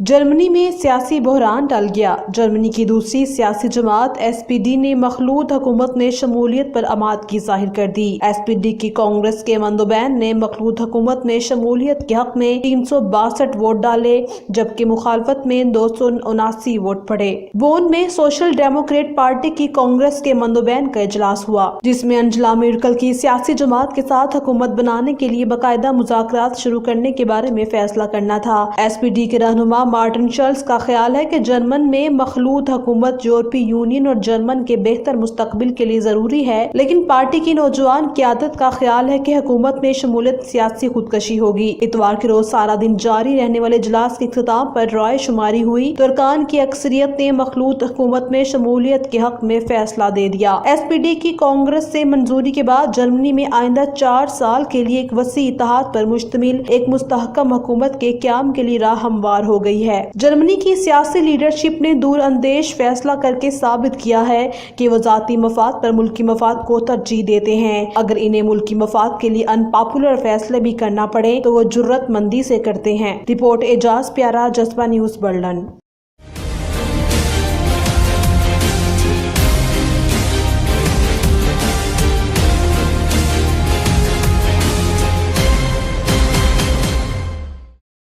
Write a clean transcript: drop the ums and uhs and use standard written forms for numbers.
Germany में सियासी बहरान टल गया। जर्मनी की दूसरी सियासी जमात SPD ने मखलूत हुकूमत में शमूलियत पर आमादगी जाहिर कर दी। SPD की कांग्रेस के मंदोबैन ने मखलूत हुकूमत में शमूलियत के हक में 362 वोट डाले, जबकि मुखालफत में 279 वोट पड़े। बोन में सोशल डेमोक्रेट पार्टी की कांग्रेस के मंदोबैन का इजलास हुआ, जिसमें अंजला मेर्केल की सियासी जमात के साथ हुकूमत बनाने के लिए बाकायदा मुज़ाकरात शुरू करने के बारे में फैसला करना था। SPD के रहनुमा मार्टिन शल्स का ख्याल है कि जर्मन में मखलूत हुकूमत यूरोपीय यूनियन और जर्मन के बेहतर मुस्तकबिल के लिए जरूरी है, लेकिन पार्टी की नौजवान क़यादत का ख्याल है कि हुकूमत में शमूलियत सियासी खुदकशी होगी। इतवार के रोज सारा दिन जारी रहने वाले इजलास के इख्तिताम पर राय शुमारी हुई तो अरकान की अक्सरियत ने मखलूत हुकूमत में शमूलियत के हक में फैसला दे दिया। SPD की कांग्रेस से मंजूरी के बाद जर्मनी में आइंदा 4 साल के लिए एक वसी इत्तेहाद पर मुश्तमिल एक मुस्तहकम हुकूमत के क़याम के लिए राह हमवार हो गई है। जर्मनी की सियासी लीडरशिप ने दूरअंदेश फैसला करके साबित किया है कि वो जाती मफाद पर मुल्की मफाद को तरजीह देते हैं। अगर इन्हें मुल्की मफाद के लिए अनपॉपुलर फैसले भी करना पड़े तो वो जुर्रतमंदी से करते हैं। रिपोर्ट एजाज प्यारा, जज्बा न्यूज़, बर्लिन।